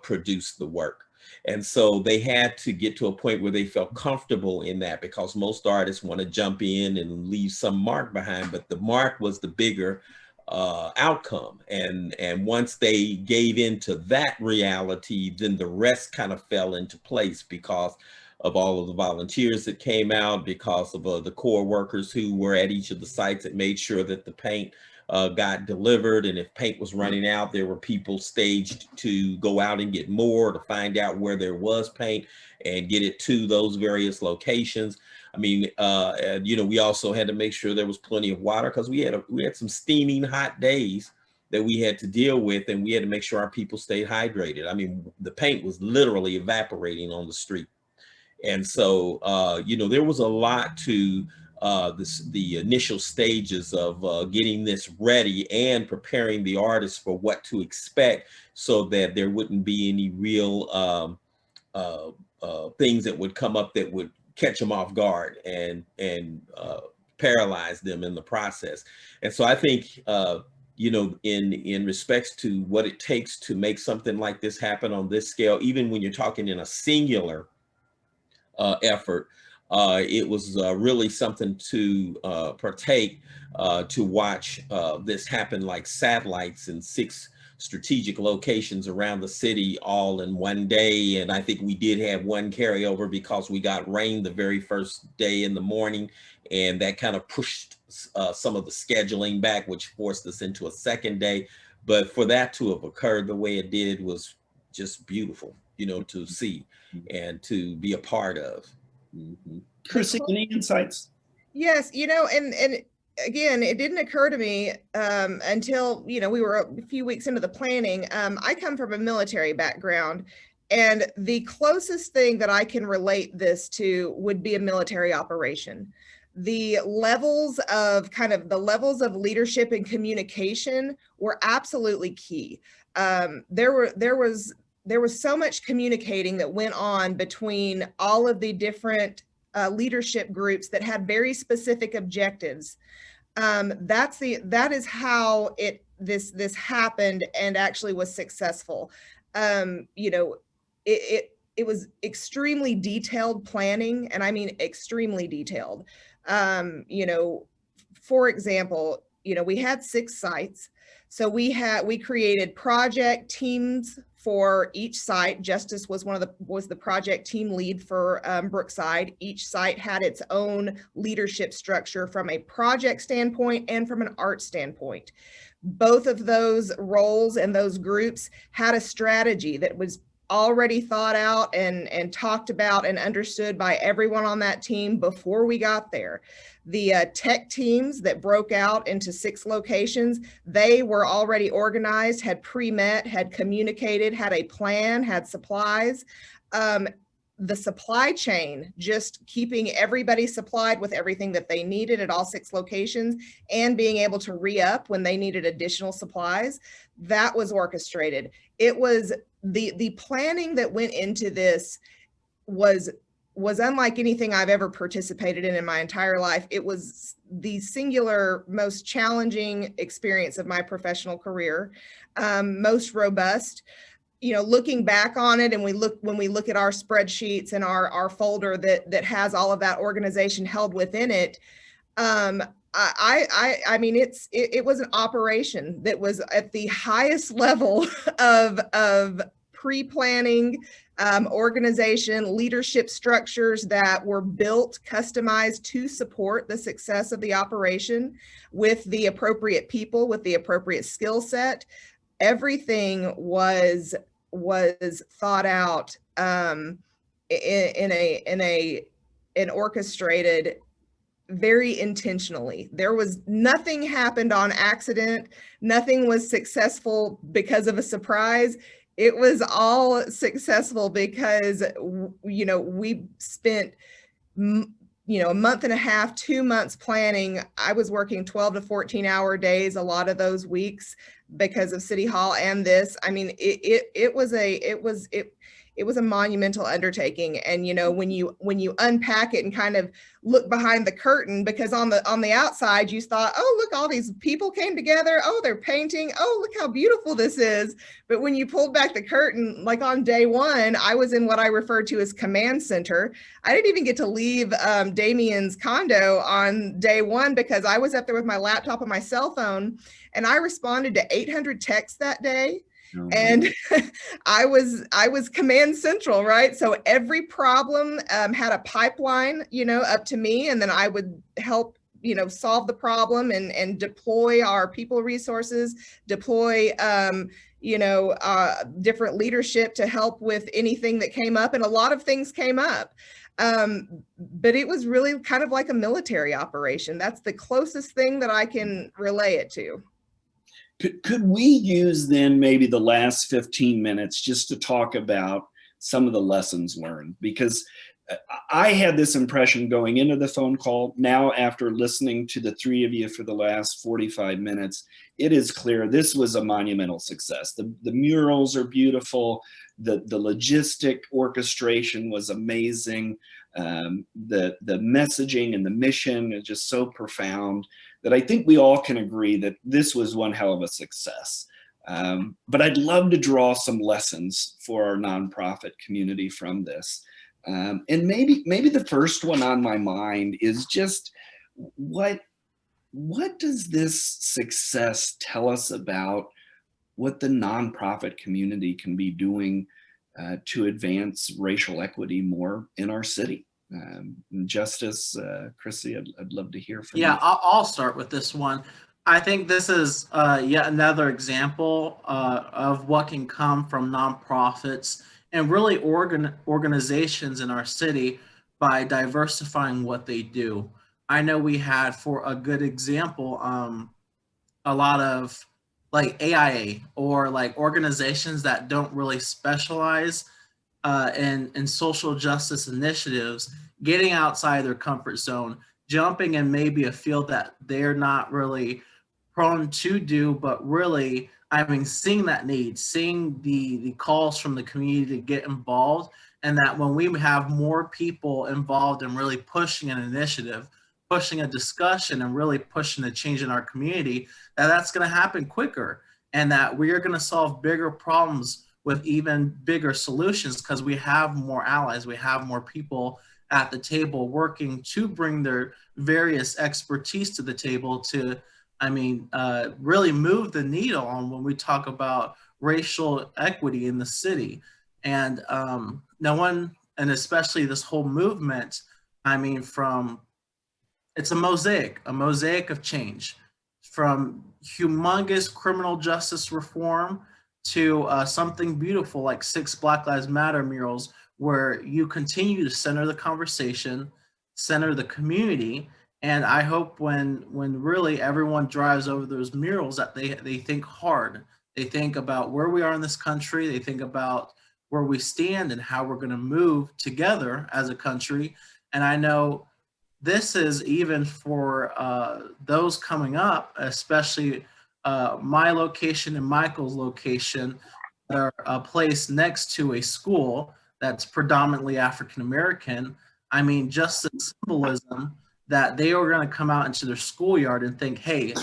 produce the work. And so they had to get to a point where they felt comfortable in that, because most artists want to jump in and leave some mark behind, but the mark was the bigger outcome. And once they gave into that reality, then the rest kind of fell into place, because of all of the volunteers that came out, because of the core workers who were at each of the sites that made sure that the paint got delivered. And if paint was running out, there were people staged to go out and get more, to find out where there was paint and get it to those various locations. I mean, you know, we also had to make sure there was plenty of water, because we had some steaming hot days that we had to deal with, and we had to make sure our people stayed hydrated. I mean, the paint was literally evaporating on the street. And so, you know, there was a lot to the initial stages of getting this ready and preparing the artists for what to expect, so that there wouldn't be any real things that would come up that would catch them off guard and paralyze them in the process. And so I think, you know, in respects to what it takes to make something like this happen on this scale, even when you're talking in a singular effort, it was really something to partake, to watch this happen like satellites in 6 strategic locations around the city all in one day. And I think we did have one carryover because we got rain the very first day in the morning, and that kind of pushed some of the scheduling back, which forced us into a second day. But for that to have occurred the way it did was just beautiful, you know, to see and to be a part of. Chrissy, any insights? Yes, you know, and again, it didn't occur to me until, you know, we were a few weeks into the planning. I come from a military background, and the closest thing that I can relate this to would be a military operation. The levels of leadership and communication were absolutely key. There was so much communicating that went on between all of the different leadership groups that had very specific objectives. That is how this happened and actually was successful. You know, it was extremely detailed planning, and I mean extremely detailed. You know, for example, you know, we had 6 sites. So we created project teams for each site. Justice was the project team lead for Brookside. Each site had its own leadership structure from a project standpoint and from an art standpoint. Both of those roles and those groups had a strategy that was already thought out and talked about and understood by everyone on that team before we got there. The tech teams that broke out into 6 locations, they were already organized, had pre-met, had communicated, had a plan, had supplies. The supply chain, just keeping everybody supplied with everything that they needed at all 6 locations and being able to re-up when they needed additional supplies, that was orchestrated. It was the planning that went into this was unlike anything I've ever participated in my entire life. It was the singular most challenging experience of my professional career, most robust. You know, looking back on it, and when we look at our spreadsheets and our folder that has all of that organization held within it, I mean, it was an operation that was at the highest level of pre-planning, organization, leadership structures that were built, customized to support the success of the operation with the appropriate people, with the appropriate skill set. Everything was thought out in orchestrated very intentionally. There was nothing happened on accident. Nothing was successful because of a surprise. It was all successful because, you know, we spent, a month and a half, 2 months planning. I was working 12 to 14-hour days a lot of those weeks because of City Hall and this. I mean, it was a monumental undertaking. And, you know, when you unpack it and kind of look behind the curtain, because on the outside you thought, oh, look, all these people came together. Oh, they're painting. Oh, look how beautiful this is. But when you pulled back the curtain, like on day 1, I was in what I refer to as command center. I didn't even get to leave Damien's condo on day 1 because I was up there with my laptop and my cell phone, and I responded to 800 texts that day. And I was command central, right? So every problem had a pipeline, you know, up to me, and then I would help, you know, solve the problem and deploy our people resources, deploy, different leadership to help with anything that came up. And a lot of things came up. But it was really kind of like a military operation. That's the closest thing that I can relay it to. Could we use then maybe the last 15 minutes just to talk about some of the lessons learned? Because I had this impression going into the phone call. Now, after listening to the 3 of you for the last 45 minutes, it is clear this was a monumental success. The murals are beautiful. The logistic orchestration was amazing. The messaging and the mission is just so profound that I think we all can agree that this was one hell of a success. But I'd love to draw some lessons for our nonprofit community from this. And maybe the first one on my mind is just what does this success tell us about what the nonprofit community can be doing to advance racial equity more in our city? Justice, Chrissy, I'd love to hear from you. Yeah, I'll start with this one. I think this is yet another example of what can come from nonprofits and really organizations in our city by diversifying what they do. I know we had, for a good example, a lot of like AIA or like organizations that don't really specialize in social justice initiatives, getting outside their comfort zone, jumping in maybe a field that they're not really prone to do, but really, I mean, seeing that need, seeing the calls from the community to get involved, and that when we have more people involved in really pushing an initiative, pushing a discussion, and really pushing the change in our community, that's going to happen quicker, and that we are going to solve bigger problems with even bigger solutions because we have more allies, we have more people at the table working to bring their various expertise to the table to I mean, really move the needle on when we talk about racial equity in the city. And no one, and especially this whole movement, I mean, it's a mosaic of change, from humongous criminal justice reform to something beautiful like 6 Black Lives Matter murals, where you continue to center the conversation, center the community. And I hope when really everyone drives over those murals that they think hard. They think about where we are in this country. They think about where we stand and how we're going to move together as a country. And I know this is even for those coming up, especially my location and Michael's location, that are placed next to a school that's predominantly African American. I mean, just the symbolism that they are going to come out into their schoolyard and think, hey,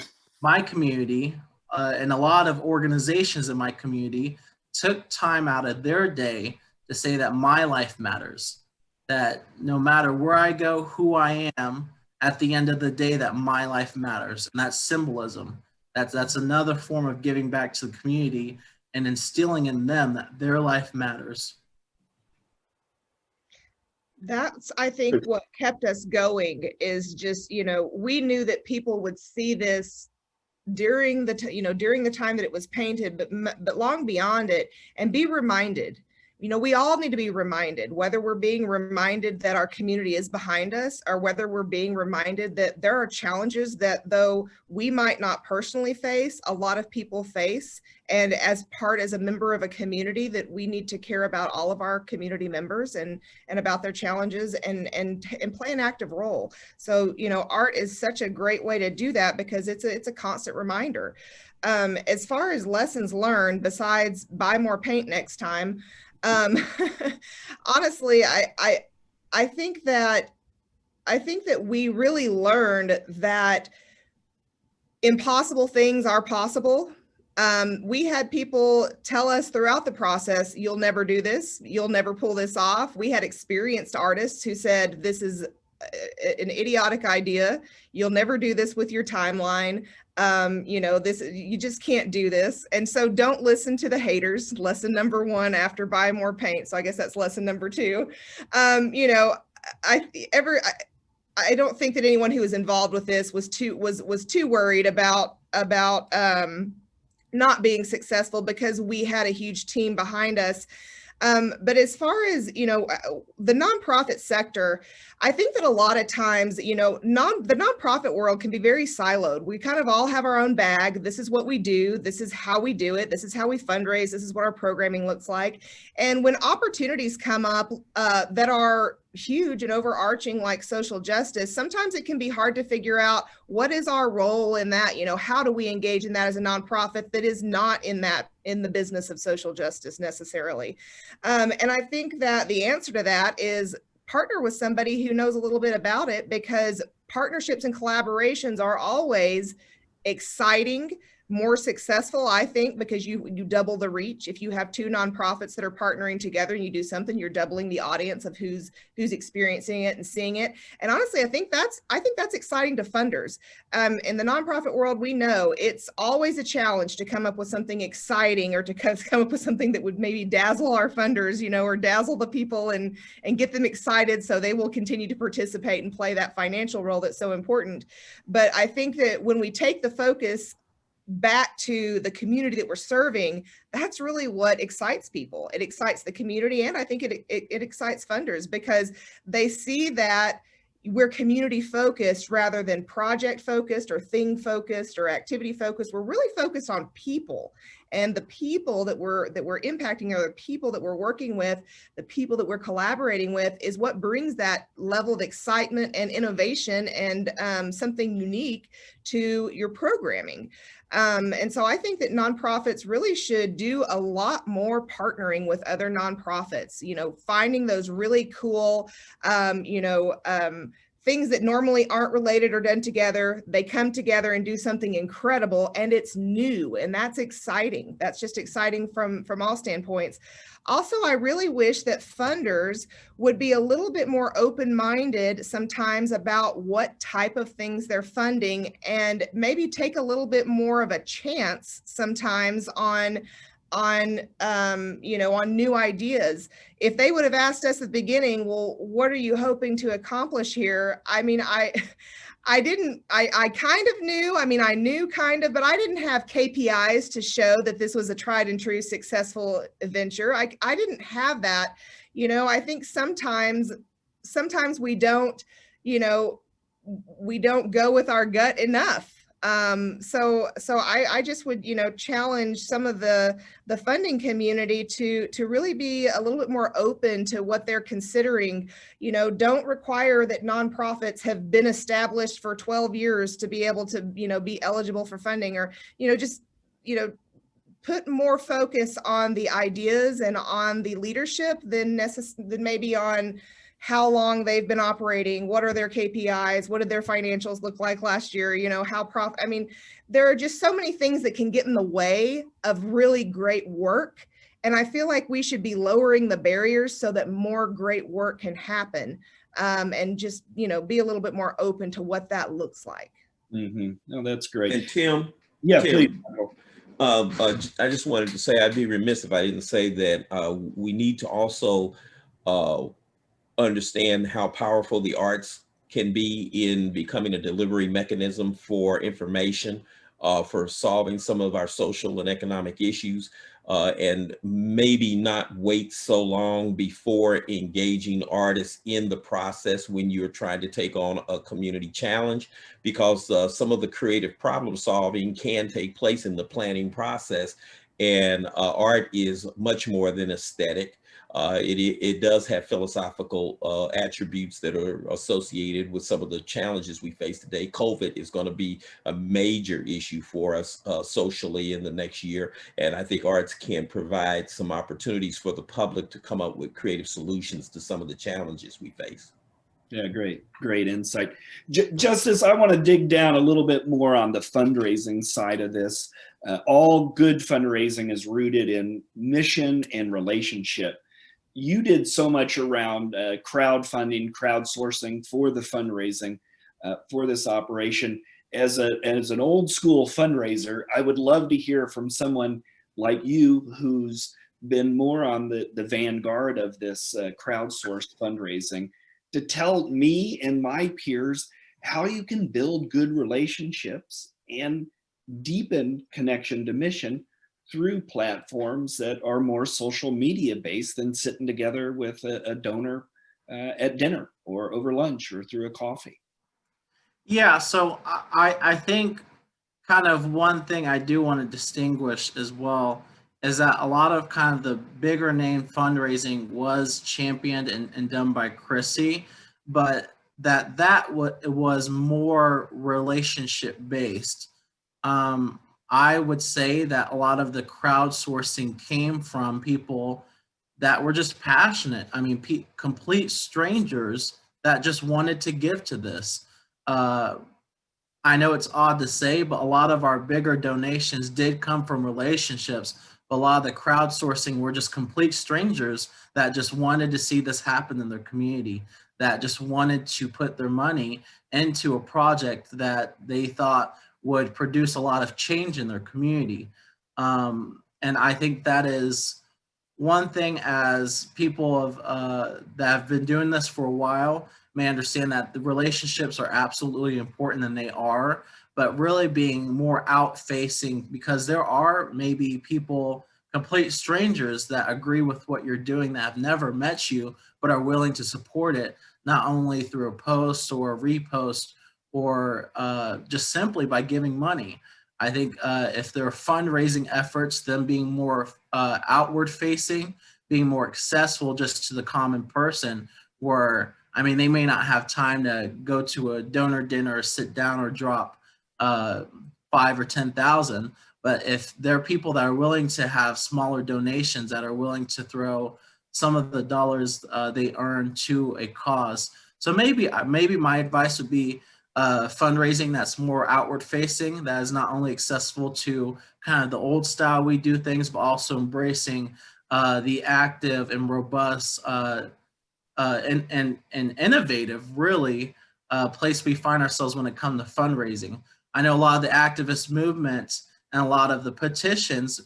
my community and a lot of organizations in my community took time out of their day to say that my life matters, that no matter where I go, who I am, at the end of the day, that my life matters. And that's symbolism. That's another form of giving back to the community and instilling in them that their life matters. That's, I think, what kept us going is just, we knew that people would see this during the time that it was painted, but long beyond it, and be reminded. We all need to be reminded, whether we're being reminded that our community is behind us, or whether we're being reminded that there are challenges that, though we might not personally face, a lot of people face. And as a member of a community, that we need to care about all of our community members and about their challenges and play an active role. So, art is such a great way to do that, because it's a constant reminder. As far as lessons learned, besides buy more paint next time, honestly, I think that we really learned that impossible things are possible. We had people tell us throughout the process, you'll never do this, you'll never pull this off. We had experienced artists who said, this is an idiotic idea, you'll never do this with your timeline. You just can't do this. And so don't listen to the haters. Lesson number 1 after buy more paint. So I guess that's lesson number 2. I don't think that anyone who was involved with this was too worried about not being successful, because we had a huge team behind us. But as far as, the nonprofit sector, I think that a lot of times, the nonprofit world can be very siloed. We kind of all have our own bag. This is what we do. This is how we do it. This is how we fundraise. This is what our programming looks like. And when opportunities come up that are huge and overarching, like social justice, sometimes it can be hard to figure out what is our role in that. How do we engage in that as a nonprofit that is not in the business of social justice necessarily? And I think that the answer to that is partner with somebody who knows a little bit about it, because partnerships and collaborations are always exciting, more successful, I think, because you double the reach. If you have 2 nonprofits that are partnering together and you do something, you're doubling the audience of who's experiencing it and seeing it. And honestly, I think that's exciting to funders. In the nonprofit world, we know it's always a challenge to come up with something exciting, or to come up with something that would maybe dazzle our funders, or dazzle the people and get them excited so they will continue to participate and play that financial role that's so important. But I think that when we take the focus back to the community that we're serving, that's really what excites people. It excites the community, and I think it excites funders, because they see that we're community focused rather than project focused or thing focused or activity focused. We're really focused on people, and the people that we're impacting, or the people that we're working with, the people that we're collaborating with, is what brings that level of excitement and innovation and something unique to your programming. And so I think that nonprofits really should do a lot more partnering with other nonprofits, finding those really cool, things that normally aren't related or done together, they come together and do something incredible, and it's new, and that's exciting. That's just exciting from all standpoints. Also, I really wish that funders would be a little bit more open-minded sometimes about what type of things they're funding, and maybe take a little bit more of a chance sometimes on new ideas. If they would have asked us at the beginning, well, what are you hoping to accomplish here? I mean, I kind of knew, I knew kind of, but I didn't have KPIs to show that this was a tried and true successful venture. I didn't have that. I think sometimes we don't, we don't go with our gut enough. So I just would, challenge some of the funding community to really be a little bit more open to what they're considering. Don't require that nonprofits have been established for 12 years to be able to, be eligible for funding, or, just, put more focus on the ideas and on the leadership than maybe on how long they've been operating, what are their KPIs, what did their financials look like last year, there are just so many things that can get in the way of really great work. And I feel like we should be lowering the barriers so that more great work can happen, and just, be a little bit more open to what that looks like. Mm-hmm. No, that's great. And Tim, Yeah, Tim, please. I just wanted to say, I'd be remiss if I didn't say that we need to also understand how powerful the arts can be in becoming a delivery mechanism for information, for solving some of our social and economic issues, and maybe not wait so long before engaging artists in the process when you're trying to take on a community challenge, because some of the creative problem solving can take place in the planning process. And art is much more than aesthetic. It does have philosophical attributes that are associated with some of the challenges we face today. COVID is going to be a major issue for us socially in the next year. And I think arts can provide some opportunities for the public to come up with creative solutions to some of the challenges we face. Yeah, great insight. Justice, I want to dig down a little bit more on the fundraising side of this. All good fundraising is rooted in mission and relationship. You did so much around crowdfunding, crowdsourcing for the fundraising for this operation. As an old school fundraiser, I would love to hear from someone like you who's been more on the vanguard of this crowdsourced fundraising, to tell me and my peers how you can build good relationships and deepen connection to mission through platforms that are more social media based than sitting together with a donor at dinner or over lunch or through a coffee. Yeah, so I think kind of one thing I do want to distinguish as well is that a lot of kind of the bigger name fundraising was championed and done by Chrissy, but that was more relationship based. I would say that a lot of the crowdsourcing came from people that were just passionate. I mean, complete strangers that just wanted to give to this. I know it's odd to say, but a lot of our bigger donations did come from relationships. But a lot of the crowdsourcing were just complete strangers that just wanted to see this happen in their community, that just wanted to put their money into a project that they thought would produce a lot of change in their community. And I think that is one thing, as people that have been doing this for a while may understand, that the relationships are absolutely important, and they are, but really being more out facing, because there are maybe people, complete strangers, that agree with what you're doing, that have never met you, but are willing to support it, not only through a post or a repost, or just simply by giving money. I think if there are fundraising efforts, them being more outward facing, being more accessible just to the common person, where, I mean, they may not have time to go to a donor dinner or sit down or drop 5 or 10,000, but if there are people that are willing to have smaller donations, that are willing to throw some of the dollars they earn to a cause, So maybe my advice would be fundraising that's more outward facing, that is not only accessible to kind of the old style we do things, but also embracing the active and robust and innovative, really, place we find ourselves when it comes to fundraising. I know a lot of the activist movements and a lot of the petitions,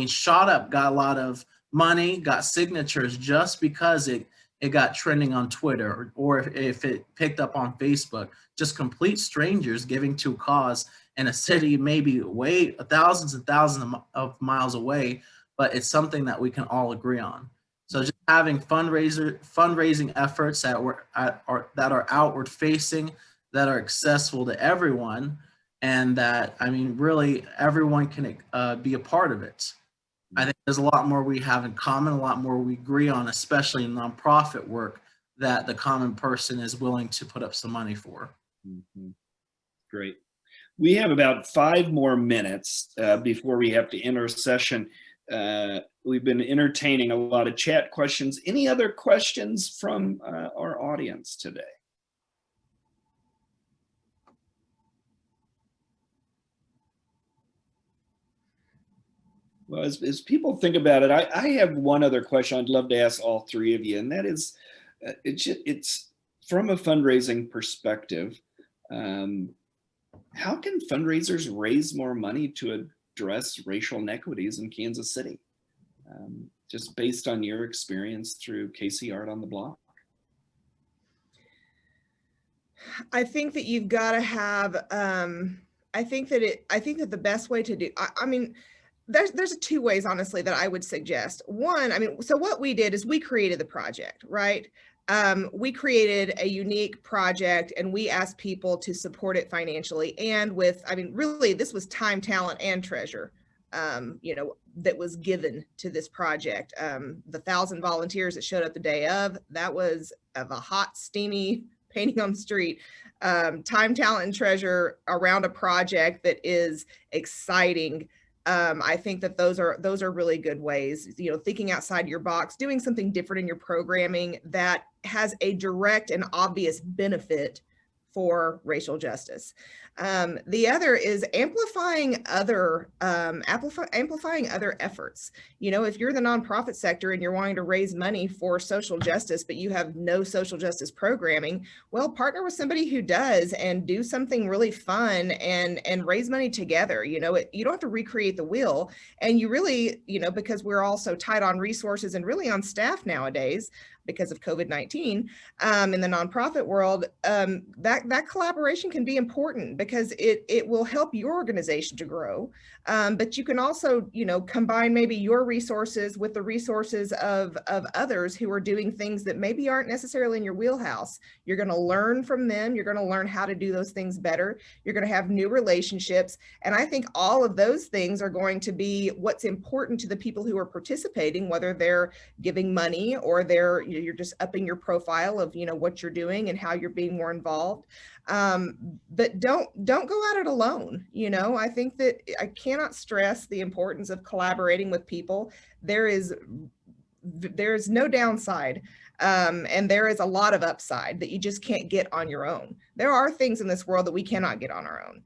shot up, got a lot of money, got signatures just because it got trending on Twitter, or if it picked up on Facebook. Just complete strangers giving to a cause in a city maybe way thousands and thousands of miles away, but it's something that we can all agree on. So just having fundraising efforts that are outward facing, that are accessible to everyone, and that, really everyone can be a part of it. I think there's a lot more we have in common, a lot more we agree on, especially in nonprofit work, that the common person is willing to put up some money for. Mm-hmm. Great. We have about 5 more minutes before we have to end our session. We've been entertaining a lot of chat questions. Any other questions from our audience today? Well, as people think about it, I have one other question I'd love to ask all 3 of you, and that is, it's from a fundraising perspective. How can fundraisers raise more money to address racial inequities in Kansas City? Just based on your experience through KC Art on the Block. I think that you've got to have, I think that the best way to do, there's 2 ways, honestly, that I would suggest. One, so what we did is we created the project, right? We created a unique project and we asked people to support it financially, and with, really, this was time, talent, and treasure, that was given to this project. The 1,000 volunteers that showed up the day of, that was of a hot, steamy painting on the street. Time, talent, and treasure around a project that is exciting. I think that those are really good ways, thinking outside your box, doing something different in your programming that has a direct and obvious benefit for racial justice. The other is amplifying other efforts. If you're the nonprofit sector and you're wanting to raise money for social justice, but you have no social justice programming, well, partner with somebody who does and do something really fun and raise money together. You don't have to recreate the wheel, and you really, because we're all so tight on resources and really on staff nowadays, because of COVID-19, in the nonprofit world, that collaboration can be important because it will help your organization to grow. But you can also, combine maybe your resources with the resources of others who are doing things that maybe aren't necessarily in your wheelhouse. You're going to learn from them. You're going to learn how to do those things better. You're going to have new relationships. And I think all of those things are going to be what's important to the people who are participating, whether they're giving money or you're just upping your profile of, what you're doing and how you're being more involved. But don't go at it alone. I think that I cannot stress the importance of collaborating with people. There is no downside. And there is a lot of upside that you just can't get on your own. There are things in this world that we cannot get on our own.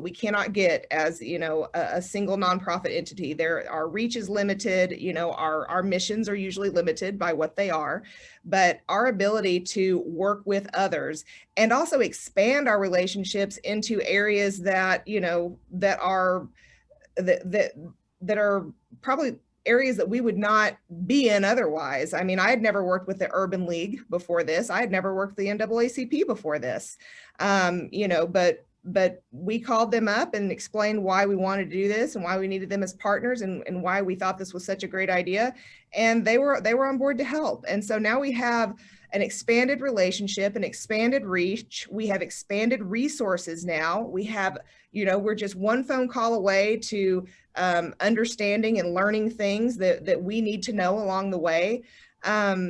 We cannot get as, a single nonprofit entity. Our reach is limited, our missions are usually limited by what they are, but our ability to work with others and also expand our relationships into areas that, that are probably areas that we would not be in otherwise. I had never worked with the Urban League before this. I had never worked with the NAACP before this, but we called them up and explained why we wanted to do this and why we needed them as partners and why we thought this was such a great idea. And they were on board to help. And so now we have an expanded relationship, an expanded reach. We have expanded resources now. We have, we're just one phone call away to understanding and learning things that we need to know along the way.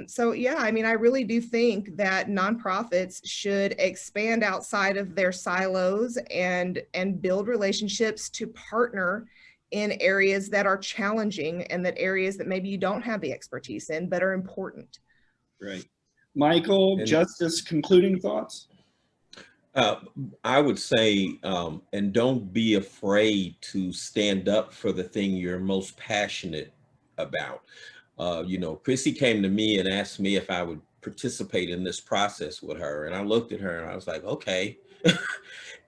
So yeah, I really do think that nonprofits should expand outside of their silos and build relationships to partner in areas that are challenging and that areas that maybe you don't have the expertise in, but are important. Right. Michael, And Justice, concluding thoughts? uh, I would say, and don't be afraid to stand up for the thing you're most passionate about. You know, Chrissy came to me and asked me if I would participate in this process with her, and I looked at her and I was like, okay.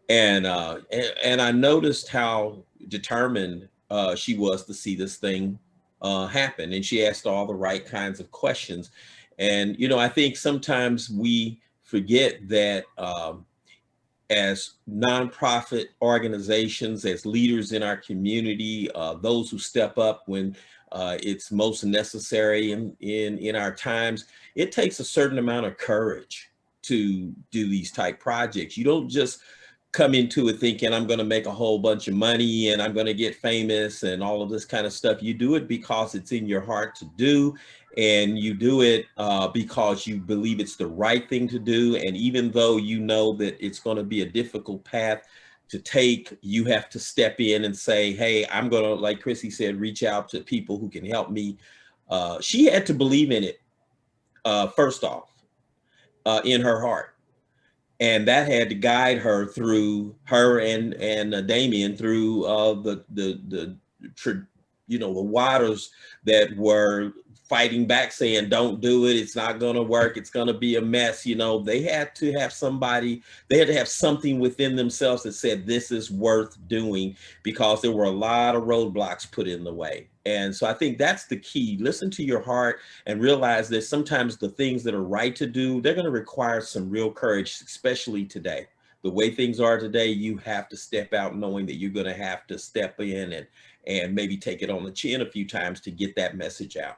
And I noticed how determined she was to see this thing happen, and she asked all the right kinds of questions. And you know, I think sometimes we forget that as nonprofit organizations, as leaders in our community, those who step up when it's most necessary in our times, it takes a certain amount of courage to do these type projects. You don't just come into it thinking I'm going to make a whole bunch of money and I'm going to get famous and all of this kind of stuff. You do it because it's in your heart to do, and you do it because you believe it's the right thing to do. And even though you know that it's going to be a difficult path to take, you have to step in and say, hey, I'm going to, like Chrissy said, reach out to people who can help me. She had to believe in it first off, in her heart. And that had to guide her through, her and Damien, through you know, the waters that were fighting back, saying don't do it, it's not going to work, it's going to be a mess. You know, they had to have somebody, they had to have something within themselves that said this is worth doing, because there were a lot of roadblocks put in the way. And so I think that's the key. Listen to your heart and realize that sometimes the things that are right to do, they're going to require some real courage, especially today. The way things are today, you have to step out knowing that you're going to have to step in and maybe take it on the chin a few times to get that message out.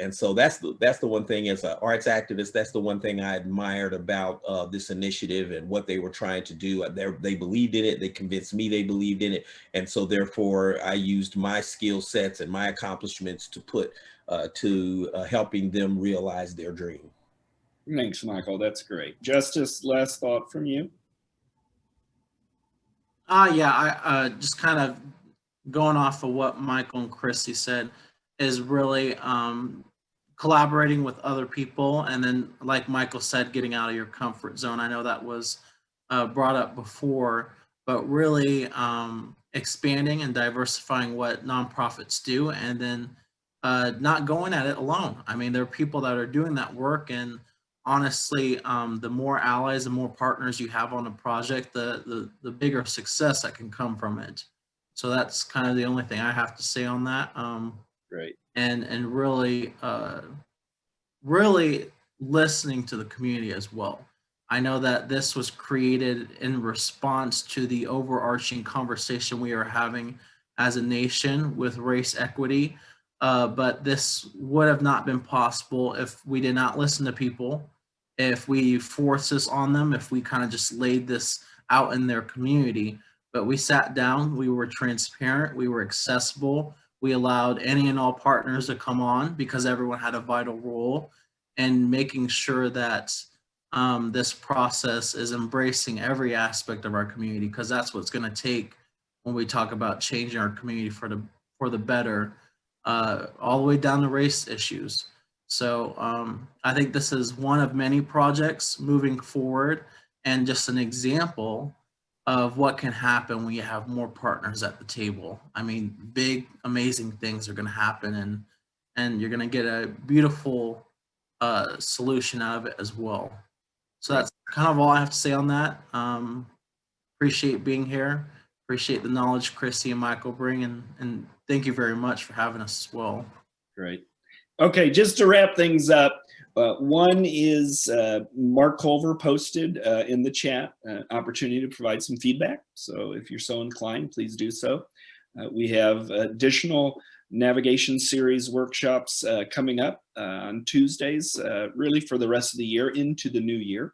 And so that's the one thing, as an arts activist, that's the one thing I admired about this initiative and what they were trying to do. They believed in it. They convinced me they believed in it. And so therefore I used my skill sets and my accomplishments to put to helping them realize their dream. Thanks, Michael. That's great. Justice, last thought from you? Yeah, I just kind of going off of what Michael and Christy said, is really collaborating with other people, and then like Michael said, getting out of your comfort zone. I know that was brought up before, but really expanding and diversifying what nonprofits do, and then not going at it alone. I mean, there are people that are doing that work, and honestly, the more allies and more partners you have on a project, the bigger success that can come from it. So that's kind of the only thing I have to say on that. Great. And really, really listening to the community as well. I know that this was created in response to the overarching conversation we are having as a nation with race equity, but this would have not been possible if we did not listen to people, if we forced this on them, if we kind of just laid this out in their community. But we sat down, we were transparent, we were accessible, we allowed any and all partners to come on because everyone had a vital role in making sure that this process is embracing every aspect of our community, because that's what's going to take when we talk about changing our community for the better, all the way down to race issues. So I think this is one of many projects moving forward, and just an example of what can happen when you have more partners at the table. I mean, big, amazing things are going to happen, and you're going to get a beautiful solution out of it as well. So that's kind of all I have to say on that. Appreciate being here. Appreciate the knowledge Christy and Michael bring, and thank you very much for having us as well. Great. Okay, just to wrap things up, one is Mark Culver posted in the chat opportunity to provide some feedback. So if you're so inclined, please do so. We have additional navigation series workshops coming up on Tuesdays, really for the rest of the year into the new year.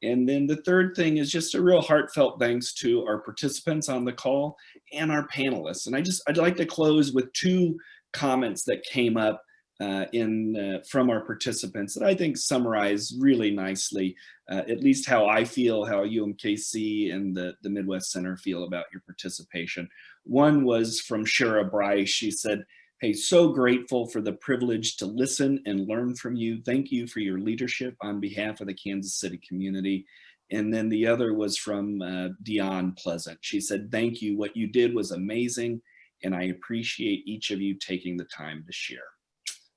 And then the third thing is just a real heartfelt thanks to our participants on the call and our panelists. And I'd like to close with two comments that came up from our participants that I think summarize really nicely, at least how I feel, how UMKC and the Midwest Center feel about your participation. One was from Shara Bryce. She said, Hey, so grateful for the privilege to listen and learn from you. Thank you for your leadership on behalf of the Kansas City community. And then the other was from Dion Pleasant. She said, thank you. What you did was amazing. And I appreciate each of you taking the time to share.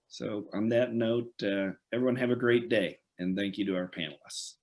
So on that note, everyone have a great day. And thank you to our panelists.